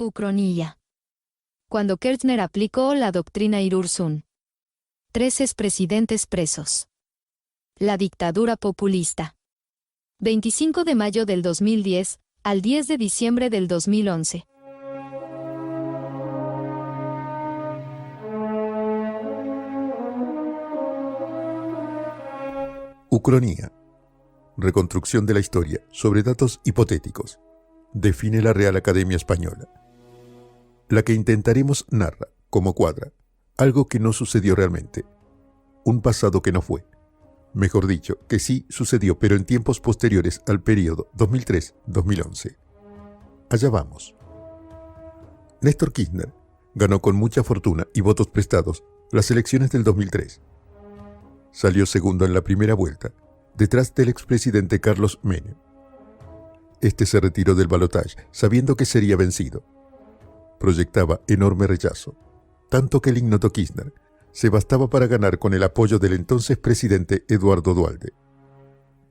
Ucronía. Cuando Kirchner aplicó la doctrina Irurzun. 3 expresidentes presos. La dictadura populista. 25 de mayo del 2010 al 10 de diciembre del 2011. Ucronía. Reconstrucción de la historia sobre datos hipotéticos. Define la Real Academia Española. La que intentaremos narra, como cuadra, algo que no sucedió realmente. Un pasado que no fue. Mejor dicho, que sí sucedió, pero en tiempos posteriores al periodo 2003-2011. Allá vamos. Néstor Kirchner ganó con mucha fortuna y votos prestados las elecciones del 2003. Salió segundo en la primera vuelta, detrás del expresidente Carlos Menem. Este se retiró del balotaje, sabiendo que sería vencido. Proyectaba enorme rechazo, tanto que el ignoto Kirchner se bastaba para ganar con el apoyo del entonces presidente Eduardo Duhalde.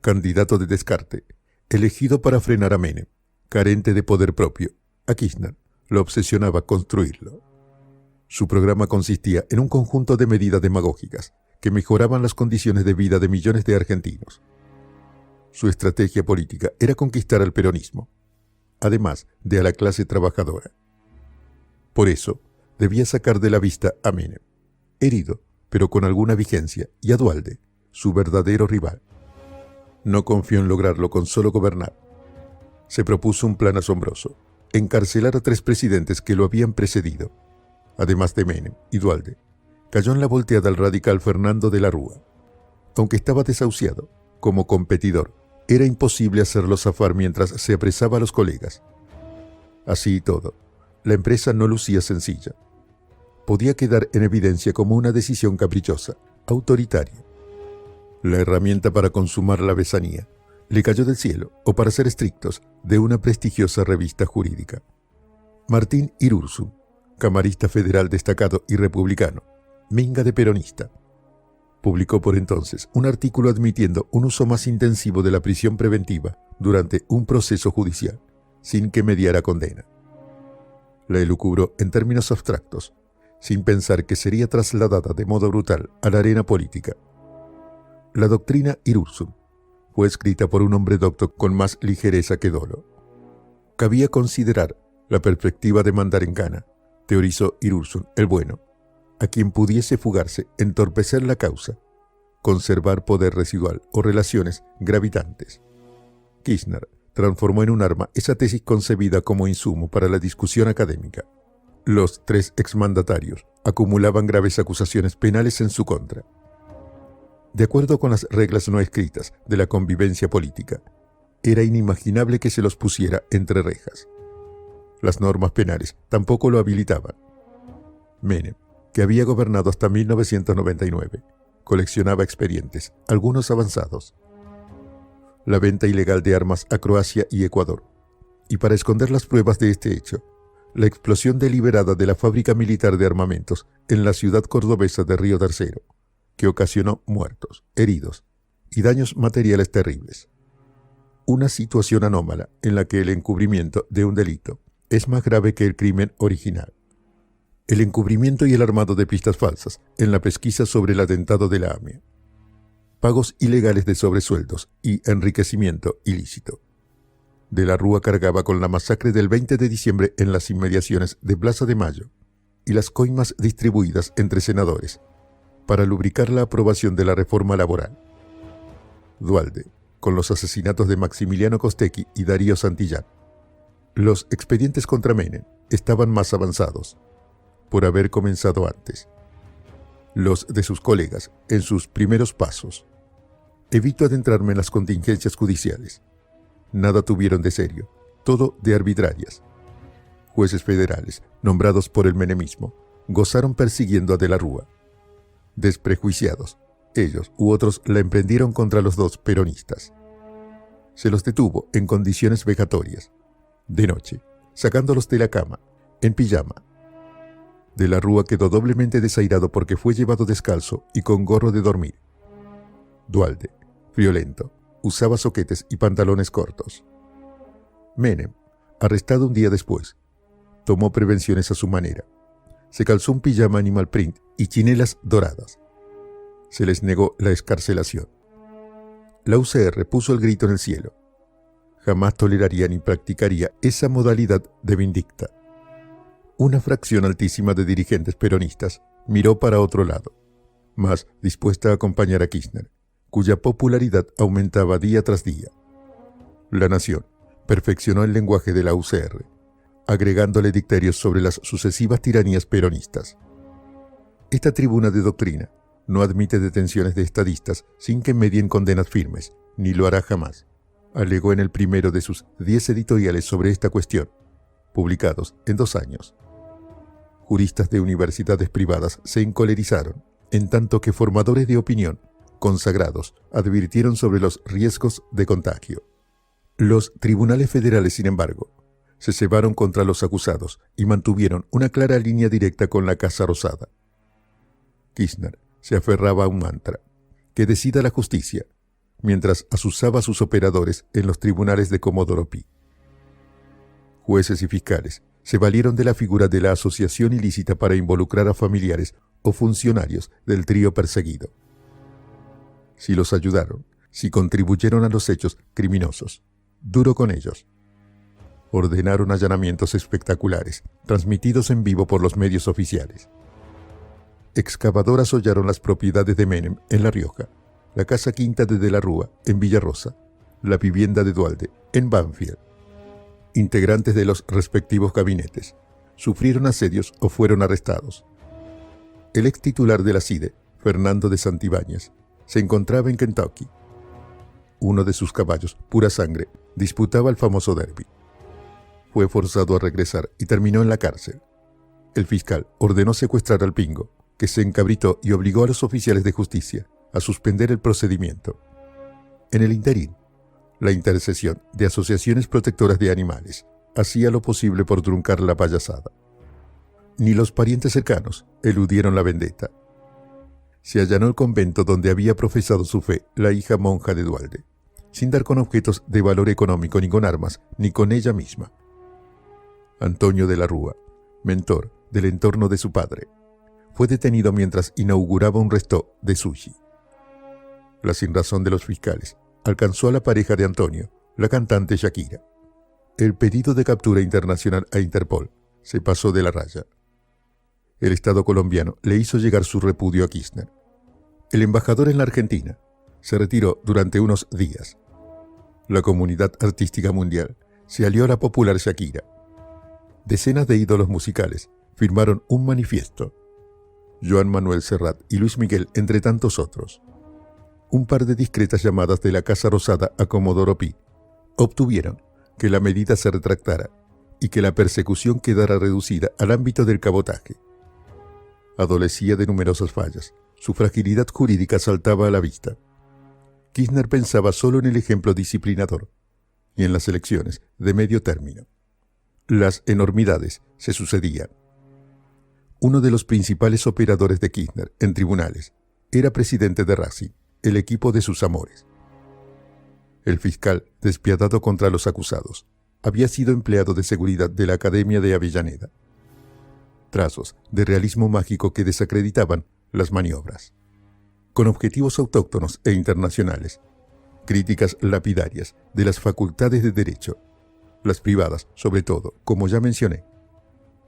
Candidato de descarte, elegido para frenar a Menem, carente de poder propio, a Kirchner lo obsesionaba construirlo. Su programa consistía en un conjunto de medidas demagógicas que mejoraban las condiciones de vida de millones de argentinos. Su estrategia política era conquistar al peronismo, además de a la clase trabajadora. Por eso, debía sacar de la vista a Menem, herido, pero con alguna vigencia, y a Duhalde, su verdadero rival. No confió en lograrlo con solo gobernar. Se propuso un plan asombroso: encarcelar a 3 presidentes que lo habían precedido. Además de Menem y Duhalde, cayó en la volteada al radical Fernando de la Rúa. Aunque estaba desahuciado, como competidor, era imposible hacerlo zafar mientras se apresaba a los colegas. Así y todo, la empresa no lucía sencilla. Podía quedar en evidencia como una decisión caprichosa, autoritaria. La herramienta para consumar la besanía le cayó del cielo, o para ser estrictos, de una prestigiosa revista jurídica. Martín Irurzun, camarista federal destacado y republicano, minga de peronista, publicó por entonces un artículo admitiendo un uso más intensivo de la prisión preventiva durante un proceso judicial, sin que mediara condena. La elucubró en términos abstractos, sin pensar que sería trasladada de modo brutal a la arena política. La doctrina Irurzun fue escrita por un hombre docto con más ligereza que dolo. Cabía considerar la perspectiva de mandar en gana, teorizó Irurzun el bueno, a quien pudiese fugarse, entorpecer la causa, conservar poder residual o relaciones gravitantes. Kirchner transformó en un arma esa tesis concebida como insumo para la discusión académica. Los 3 exmandatarios acumulaban graves acusaciones penales en su contra. De acuerdo con las reglas no escritas de la convivencia política, era inimaginable que se los pusiera entre rejas. Las normas penales tampoco lo habilitaban. Menem, que había gobernado hasta 1999, coleccionaba expedientes, algunos avanzados. La venta ilegal de armas a Croacia y Ecuador, y para esconder las pruebas de este hecho, la explosión deliberada de la fábrica militar de armamentos en la ciudad cordobesa de Río Tercero, que ocasionó muertos, heridos y daños materiales terribles. Una situación anómala en la que el encubrimiento de un delito es más grave que el crimen original. El encubrimiento y el armado de pistas falsas en la pesquisa sobre el atentado de la AMIA. Pagos ilegales de sobresueldos y enriquecimiento ilícito. De la Rúa cargaba con la masacre del 20 de diciembre en las inmediaciones de Plaza de Mayo y las coimas distribuidas entre senadores para lubricar la aprobación de la reforma laboral. Duhalde, con los asesinatos de Maximiliano Costecchi y Darío Santillán. Los expedientes contra Menem estaban más avanzados, por haber comenzado antes. Los de sus colegas en sus primeros pasos. Evito adentrarme en las contingencias judiciales. Nada tuvieron de serio, todo de arbitrarias. Jueces federales, nombrados por el menemismo, gozaron persiguiendo a De la Rúa. Desprejuiciados, ellos u otros la emprendieron contra los 2 peronistas. Se los detuvo en condiciones vejatorias, de noche, sacándolos de la cama, en pijama. De la Rúa quedó doblemente desairado porque fue llevado descalzo y con gorro de dormir. Duhalde, friolento, usaba soquetes y pantalones cortos. Menem, arrestado un día después, tomó prevenciones a su manera. Se calzó un pijama animal print y chinelas doradas. Se les negó la excarcelación. La UCR puso el grito en el cielo. Jamás toleraría ni practicaría esa modalidad de vindicta. Una fracción altísima de dirigentes peronistas miró para otro lado, más dispuesta a acompañar a Kirchner, cuya popularidad aumentaba día tras día. La nación perfeccionó el lenguaje de la UCR, agregándole dicterios sobre las sucesivas tiranías peronistas. Esta tribuna de doctrina no admite detenciones de estadistas sin que medien condenas firmes, ni lo hará jamás, alegó en el primero de sus 10 editoriales sobre esta cuestión, publicados en 2 años. Juristas de universidades privadas se encolerizaron, en tanto que formadores de opinión, consagrados, advirtieron sobre los riesgos de contagio. Los tribunales federales, sin embargo, se cebaron contra los acusados y mantuvieron una clara línea directa con la Casa Rosada. Kirchner se aferraba a un mantra: que decida la justicia, mientras azuzaba a sus operadores en los tribunales de Comodoro Pi. Jueces y fiscales se valieron de la figura de la asociación ilícita para involucrar a familiares o funcionarios del trío perseguido. Si los ayudaron, si contribuyeron a los hechos criminosos, duro con ellos. Ordenaron allanamientos espectaculares, transmitidos en vivo por los medios oficiales. Excavadoras hollaron las propiedades de Menem en La Rioja, la Casa Quinta de la Rúa en Villarrosa, la vivienda de Duhalde en Banfield. Integrantes de los respectivos gabinetes sufrieron asedios o fueron arrestados. El ex titular de la CIDE, Fernando de Santibáñez, se encontraba en Kentucky. Uno de sus caballos, Pura Sangre, disputaba el famoso derby. Fue forzado a regresar y terminó en la cárcel. El fiscal ordenó secuestrar al Pingo, que se encabritó y obligó a los oficiales de justicia a suspender el procedimiento. En el interín, la intercesión de asociaciones protectoras de animales hacía lo posible por truncar la payasada. Ni los parientes cercanos eludieron la vendetta. Se allanó el convento donde había profesado su fe la hija monja de Duhalde, sin dar con objetos de valor económico ni con armas, ni con ella misma. Antonio de la Rúa, mentor del entorno de su padre, fue detenido mientras inauguraba un resto de sushi. La sinrazón de los fiscales alcanzó a la pareja de Antonio, la cantante Shakira. El pedido de captura internacional a Interpol se pasó de la raya. El Estado colombiano le hizo llegar su repudio a Kirchner. El embajador en la Argentina se retiró durante unos días. La comunidad artística mundial se alió a la popular Shakira. Decenas de ídolos musicales firmaron un manifiesto. Joan Manuel Serrat y Luis Miguel, entre tantos otros. Un par de discretas llamadas de la Casa Rosada a Comodoro Pi obtuvieron que la medida se retractara y que la persecución quedara reducida al ámbito del cabotaje. Adolecía de numerosas fallas, su fragilidad jurídica saltaba a la vista. Kirchner pensaba solo en el ejemplo disciplinador y en las elecciones de medio término. Las enormidades se sucedían. Uno de los principales operadores de Kirchner en tribunales era presidente de Racing, el equipo de sus amores. El fiscal, despiadado contra los acusados, había sido empleado de seguridad de la Academia de Avellaneda. Trazos de realismo mágico que desacreditaban las maniobras. Con objetivos autóctonos e internacionales, críticas lapidarias de las facultades de derecho, las privadas sobre todo, como ya mencioné.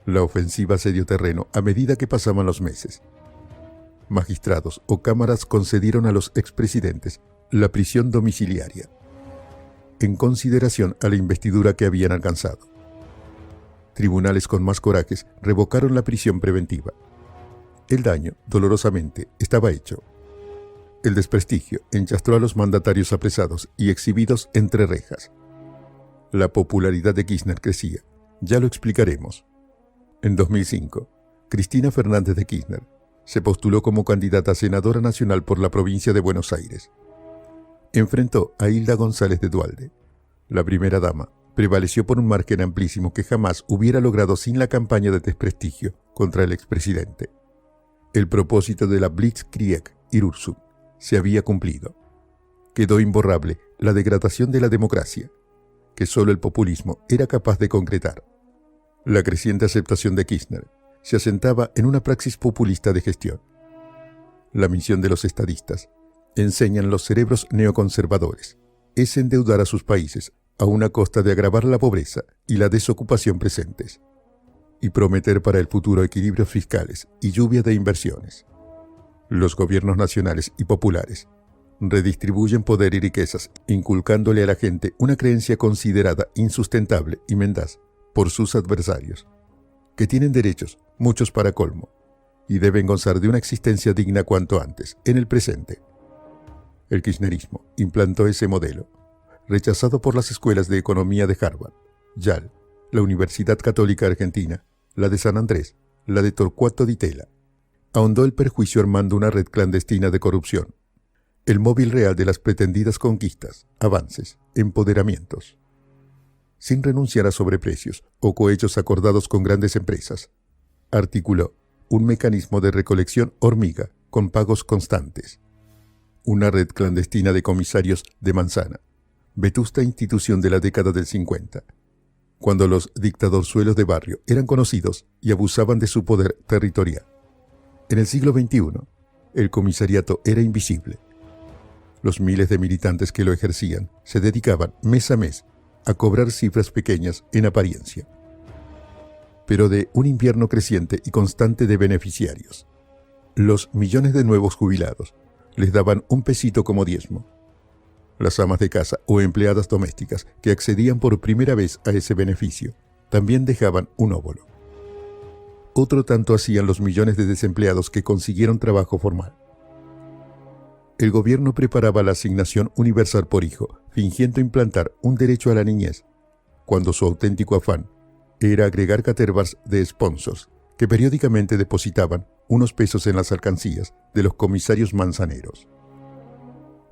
La ofensiva se dio terreno a medida que pasaban los meses. Magistrados o cámaras concedieron a los expresidentes la prisión domiciliaria, en consideración a la investidura que habían alcanzado. Tribunales con más corajes revocaron la prisión preventiva. El daño, dolorosamente, estaba hecho. El desprestigio enchastró a los mandatarios apresados y exhibidos entre rejas. La popularidad de Kirchner crecía, ya lo explicaremos. En 2005, Cristina Fernández de Kirchner se postuló como candidata a senadora nacional por la provincia de Buenos Aires. Enfrentó a Hilda González de Duhalde. La primera dama prevaleció por un margen amplísimo que jamás hubiera logrado sin la campaña de desprestigio contra el expresidente. El propósito de la Blitzkrieg Irurzun se había cumplido. Quedó imborrable la degradación de la democracia, que solo el populismo era capaz de concretar. La creciente aceptación de Kirchner se asentaba en una praxis populista de gestión. La misión de los estadistas, enseñan los cerebros neoconservadores, es endeudar a sus países a una costa de agravar la pobreza y la desocupación presentes, y prometer para el futuro equilibrios fiscales y lluvia de inversiones. Los gobiernos nacionales y populares redistribuyen poder y riquezas, inculcándole a la gente una creencia considerada insustentable y mendaz por sus adversarios, que tienen derechos, muchos para colmo, y deben gozar de una existencia digna cuanto antes, en el presente. El kirchnerismo implantó ese modelo, rechazado por las escuelas de economía de Harvard, Yale, la Universidad Católica Argentina, la de San Andrés, la de Torcuato Di Tella. Ahondó el perjuicio armando una red clandestina de corrupción, el móvil real de las pretendidas conquistas, avances, empoderamientos. Sin renunciar a sobreprecios o cohechos acordados con grandes empresas, articuló un mecanismo de recolección hormiga con pagos constantes. Una red clandestina de comisarios de manzana, vetusta institución de la década del 50, cuando los dictadorzuelos de barrio eran conocidos y abusaban de su poder territorial. En el siglo XXI, el comisariato era invisible. Los miles de militantes que lo ejercían se dedicaban mes a mes a cobrar cifras pequeñas en apariencia, pero de un invierno creciente y constante de beneficiarios. Los millones de nuevos jubilados les daban un pesito como diezmo. Las amas de casa o empleadas domésticas que accedían por primera vez a ese beneficio también dejaban un óbolo. Otro tanto hacían los millones de desempleados que consiguieron trabajo formal. El gobierno preparaba la asignación universal por hijo, fingiendo implantar un derecho a la niñez, cuando su auténtico afán era agregar catervas de sponsors que periódicamente depositaban unos pesos en las alcancías de los comisarios manzaneros.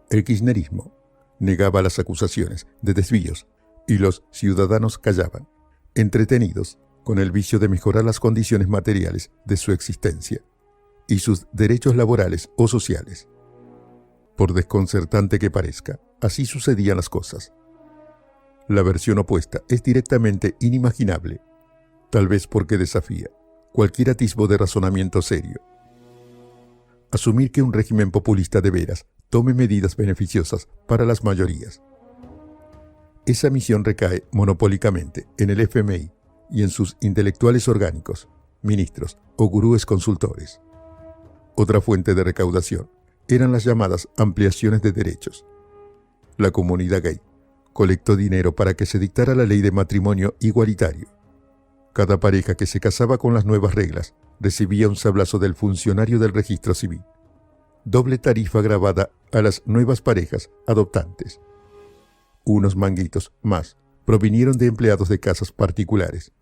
El kirchnerismo negaba las acusaciones de desvíos y los ciudadanos callaban, entretenidos con el vicio de mejorar las condiciones materiales de su existencia y sus derechos laborales o sociales. Por desconcertante que parezca, así sucedían las cosas. La versión opuesta es directamente inimaginable, tal vez porque desafía cualquier atisbo de razonamiento serio. Asumir que un régimen populista de veras tome medidas beneficiosas para las mayorías. Esa misión recae monopólicamente en el FMI y en sus intelectuales orgánicos, ministros o gurúes consultores. Otra fuente de recaudación eran las llamadas ampliaciones de derechos. La comunidad gay colectó dinero para que se dictara la ley de matrimonio igualitario. Cada pareja que se casaba con las nuevas reglas recibía un sablazo del funcionario del registro civil. Doble tarifa grabada a las nuevas parejas adoptantes. Unos manguitos más provinieron de empleados de casas particulares.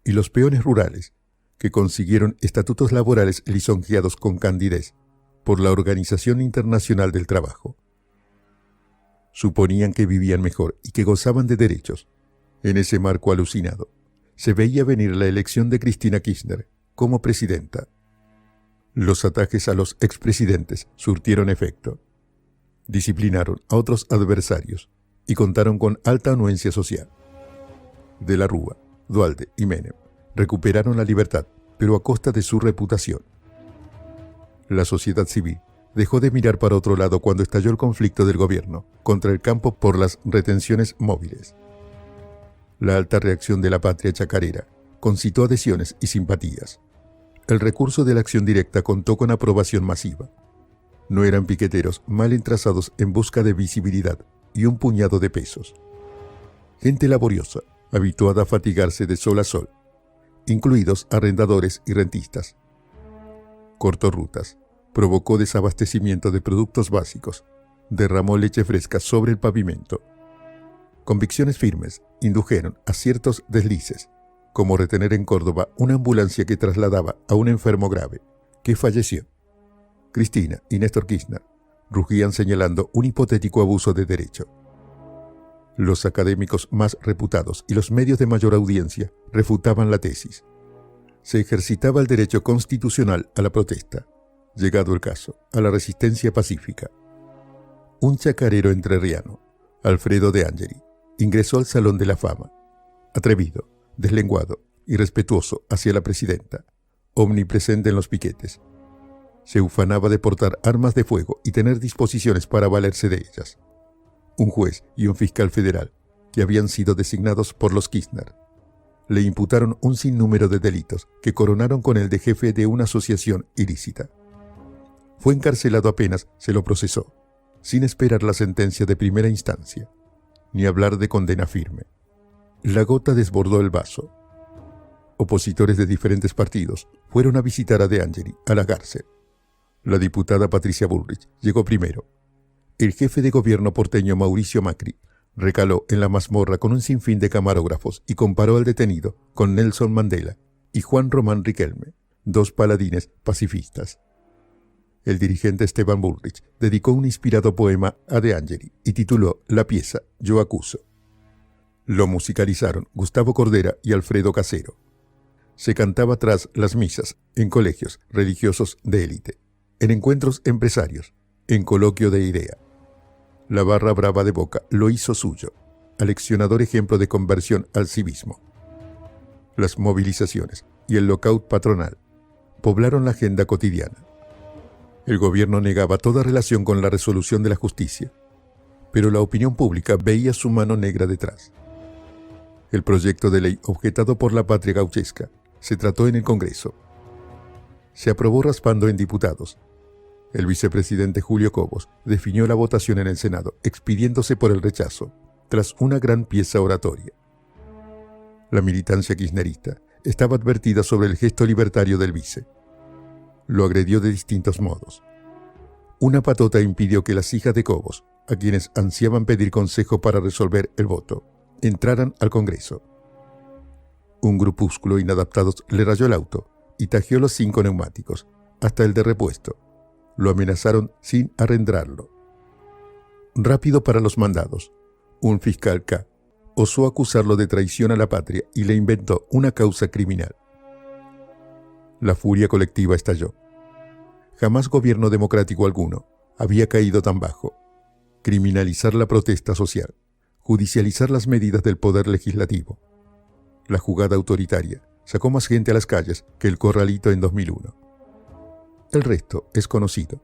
Y los peones rurales, que consiguieron estatutos laborales lisonjeados con candidez por la Organización Internacional del Trabajo. Suponían que vivían mejor y que gozaban de derechos. En ese marco alucinado, se veía venir la elección de Cristina Kirchner como presidenta. Los ataques a los expresidentes surtieron efecto. Disciplinaron a otros adversarios y contaron con alta anuencia social. De la Rúa, Duhalde y Menem recuperaron la libertad, pero a costa de su reputación. La sociedad civil dejó de mirar para otro lado cuando estalló el conflicto del gobierno contra el campo por las retenciones móviles. La alta reacción de la patria chacarera concitó adhesiones y simpatías. El recurso de la acción directa contó con aprobación masiva. No eran piqueteros mal entrazados en busca de visibilidad y un puñado de pesos. Gente laboriosa, habituada a fatigarse de sol a sol, incluidos arrendadores y rentistas. Cortó rutas, provocó desabastecimiento de productos básicos, derramó leche fresca sobre el pavimento. Convicciones firmes indujeron a ciertos deslices, como retener en Córdoba una ambulancia que trasladaba a un enfermo grave, que falleció. Cristina y Néstor Kirchner rugían señalando un hipotético abuso de derecho. Los académicos más reputados y los medios de mayor audiencia refutaban la tesis. Se ejercitaba el derecho constitucional a la protesta, llegado el caso, a la resistencia pacífica. Un chacarero entrerriano, Alfredo de Angeli, ingresó al Salón de la Fama. Atrevido, deslenguado, y respetuoso hacia la presidenta, omnipresente en los piquetes. Se ufanaba de portar armas de fuego y tener disposiciones para valerse de ellas. Un juez y un fiscal federal, que habían sido designados por los Kirchner, le imputaron un sinnúmero de delitos que coronaron con el de jefe de una asociación ilícita. Fue encarcelado apenas se lo procesó, sin esperar la sentencia de primera instancia, ni hablar de condena firme. La gota desbordó el vaso. Opositores de diferentes partidos fueron a visitar a De Angeli a la cárcel. La diputada Patricia Bullrich llegó primero. El jefe de gobierno porteño Mauricio Macri recaló en la mazmorra con un sinfín de camarógrafos y comparó al detenido con Nelson Mandela y Juan Román Riquelme, dos paladines pacifistas. El dirigente Esteban Bullrich dedicó un inspirado poema a De Angeli y tituló la pieza Yo acuso. Lo musicalizaron Gustavo Cordera y Alfredo Casero. Se cantaba tras las misas, en colegios religiosos de élite, en encuentros empresarios, en coloquio de idea. La barra brava de Boca lo hizo suyo, aleccionador ejemplo de conversión al civismo. Las movilizaciones y el lockout patronal poblaron la agenda cotidiana. El gobierno negaba toda relación con la resolución de la justicia, pero la opinión pública veía su mano negra detrás. El proyecto de ley objetado por la Patria Gauchesca se trató en el Congreso. Se aprobó raspando en diputados. El vicepresidente Julio Cobos definió la votación en el Senado, expidiéndose por el rechazo, tras una gran pieza oratoria. La militancia kirchnerista estaba advertida sobre el gesto libertario del vice. Lo agredió de distintos modos. Una patota impidió que las hijas de Cobos, a quienes ansiaban pedir consejo para resolver el voto, entraran al Congreso. Un grupúsculo inadaptados le rayó el auto y tajeó los 5 neumáticos, hasta el de repuesto. Lo amenazaron sin arrendrarlo. Rápido para los mandados, un fiscal K osó acusarlo de traición a la patria y le inventó una causa criminal. La furia colectiva estalló. Jamás gobierno democrático alguno había caído tan bajo. Criminalizar la protesta social, judicializar las medidas del poder legislativo. La jugada autoritaria sacó más gente a las calles que el corralito en 2001. El resto es conocido.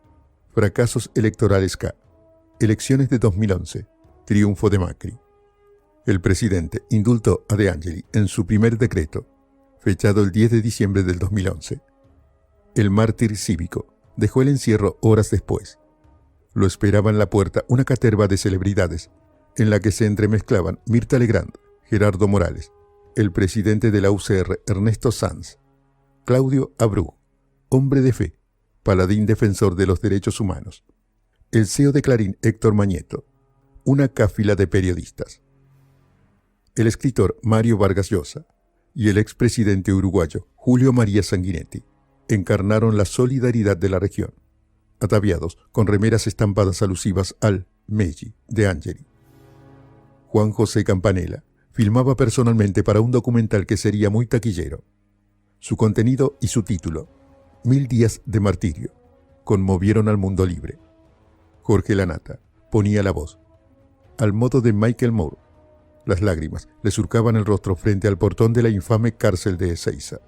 Fracasos electorales K. Elecciones de 2011. Triunfo de Macri. El presidente indultó a De Angeli en su primer decreto, fechado el 10 de diciembre del 2011. El mártir cívico dejó el encierro horas después. Lo esperaba en la puerta una caterva de celebridades, en la que se entremezclaban Mirta Legrand, Gerardo Morales, el presidente de la UCR Ernesto Sanz, Claudio Abreu, hombre de fe, paladín defensor de los derechos humanos, el CEO de Clarín Héctor Mañeto, una cáfila de periodistas, el escritor Mario Vargas Llosa y el expresidente uruguayo Julio María Sanguinetti encarnaron la solidaridad de la región, ataviados con remeras estampadas alusivas al Meggi de Angeli. Juan José Campanella filmaba personalmente para un documental que sería muy taquillero. Su contenido y su título, 1000 días de martirio, conmovieron al mundo libre. Jorge Lanata ponía la voz. Al modo de Michael Moore, las lágrimas le surcaban el rostro frente al portón de la infame cárcel de Ezeiza.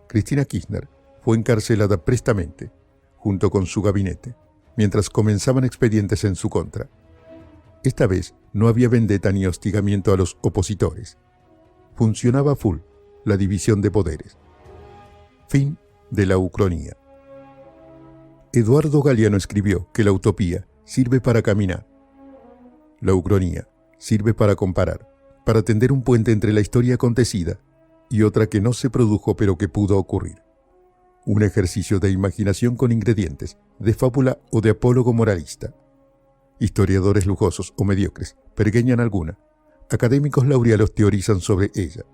Cristina Kirchner fue encarcelada prestamente, junto con su gabinete, mientras comenzaban expedientes en su contra. Esta vez no había vendetta ni hostigamiento a los opositores. Funcionaba full la división de poderes. Fin de la ucronía. Eduardo Galeano escribió que la utopía sirve para caminar. La ucronía sirve para comparar, para tender un puente entre la historia acontecida y otra que no se produjo pero que pudo ocurrir. Un ejercicio de imaginación con ingredientes de fábula o de apólogo moralista. Historiadores lujosos o mediocres pergeñan alguna. Académicos laureados teorizan sobre ella.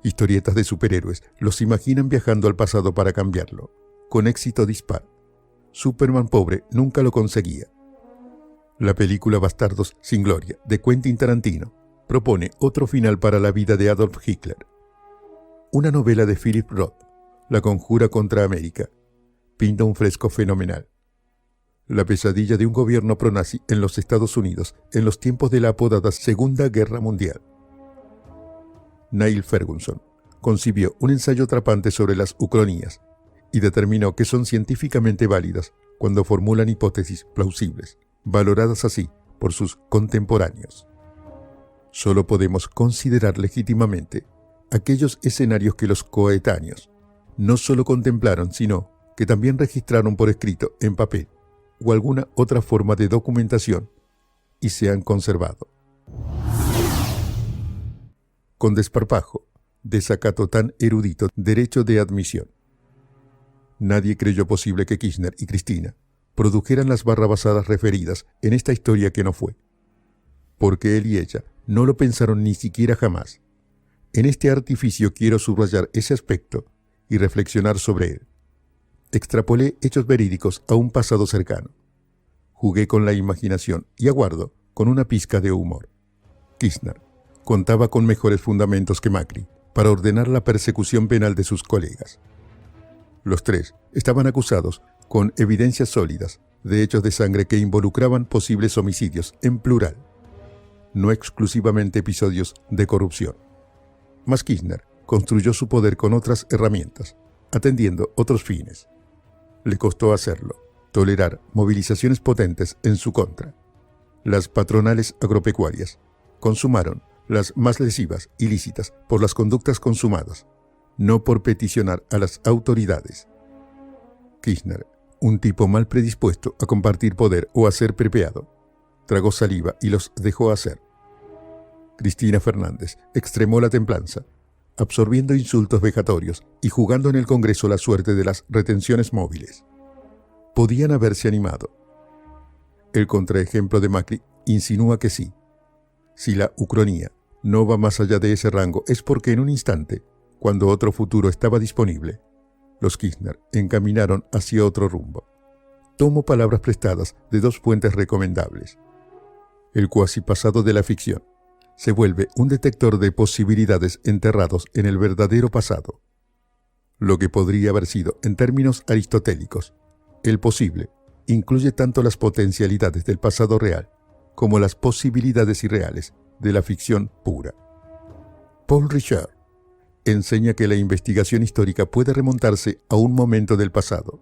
Historietas de superhéroes los imaginan viajando al pasado para cambiarlo, con éxito dispar. Superman pobre nunca lo conseguía. La película Bastardos sin Gloria, de Quentin Tarantino, propone otro final para la vida de Adolf Hitler. Una novela de Philip Roth, La conjura contra América, pinta un fresco fenomenal. La pesadilla de un gobierno pronazi en los Estados Unidos en los tiempos de la apodada Segunda Guerra Mundial. Niall Ferguson, concibió un ensayo atrapante sobre las ucronías y determinó que son científicamente válidas cuando formulan hipótesis plausibles, valoradas así por sus contemporáneos. Solo podemos considerar legítimamente aquellos escenarios que los coetáneos no solo contemplaron, sino que también registraron por escrito en papel o alguna otra forma de documentación y se han conservado. Con desparpajo, desacato tan erudito derecho de admisión. Nadie creyó posible que Kirchner y Cristina produjeran las barrabasadas referidas en esta historia que no fue, porque él y ella no lo pensaron ni siquiera jamás. En este artificio quiero subrayar ese aspecto y reflexionar sobre él. Extrapolé hechos verídicos a un pasado cercano. Jugué con la imaginación y aguardo con una pizca de humor. Kirchner contaba con mejores fundamentos que Macri para ordenar la persecución penal de sus colegas. Los tres estaban acusados con evidencias sólidas de hechos de sangre que involucraban posibles homicidios en plural, no exclusivamente episodios de corrupción. Mas Kirchner construyó su poder con otras herramientas, atendiendo otros fines. Le costó hacerlo, tolerar movilizaciones potentes en su contra. Las patronales agropecuarias consumaron las más lesivas, ilícitas, por las conductas consumadas, no por peticionar a las autoridades. Kirchner, un tipo mal predispuesto a compartir poder o a ser prepeado, tragó saliva y los dejó hacer. Cristina Fernández extremó la templanza, absorbiendo insultos vejatorios y jugando en el Congreso la suerte de las retenciones móviles. Podían haberse animado. El contraejemplo de Macri insinúa que sí. Si la ucronía no va más allá de ese rango es porque en un instante, cuando otro futuro estaba disponible, los Kirchner encaminaron hacia otro rumbo. Tomo palabras prestadas de dos fuentes recomendables. El cuasi pasado de la ficción se vuelve un detector de posibilidades enterrados en el verdadero pasado. Lo que podría haber sido, en términos aristotélicos, el posible, incluye tanto las potencialidades del pasado real como las posibilidades irreales de la ficción pura. Paul Richard enseña que la investigación histórica puede remontarse a un momento del pasado,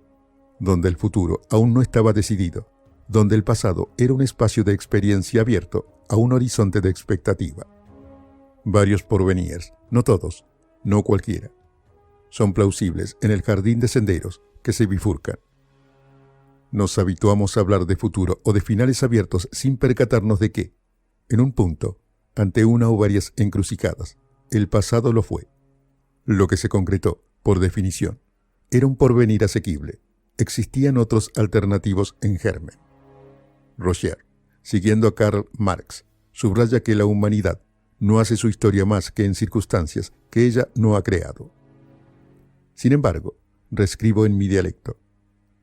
donde el futuro aún no estaba decidido, donde el pasado era un espacio de experiencia abierto a un horizonte de expectativa. Varios porvenires, no todos, no cualquiera, son plausibles en el jardín de senderos que se bifurcan. Nos habituamos a hablar de futuro o de finales abiertos sin percatarnos de que, en un punto, ante una o varias encrucijadas, el pasado lo fue. Lo que se concretó, por definición, era un porvenir asequible. Existían otros alternativos en germen. Rocher, siguiendo a Karl Marx, subraya que la humanidad no hace su historia más que en circunstancias que ella no ha creado. Sin embargo, reescribo en mi dialecto.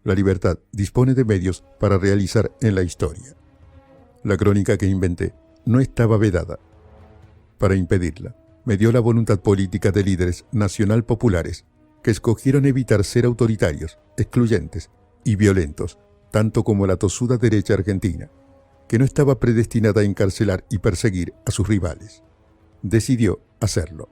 La libertad dispone de medios para realizar en la historia. La crónica que inventé no estaba vedada. Para impedirla, me dio la voluntad política de líderes nacional populares que escogieron evitar ser autoritarios, excluyentes y violentos, tanto como la tosuda derecha argentina, que no estaba predestinada a encarcelar y perseguir a sus rivales. Decidió hacerlo.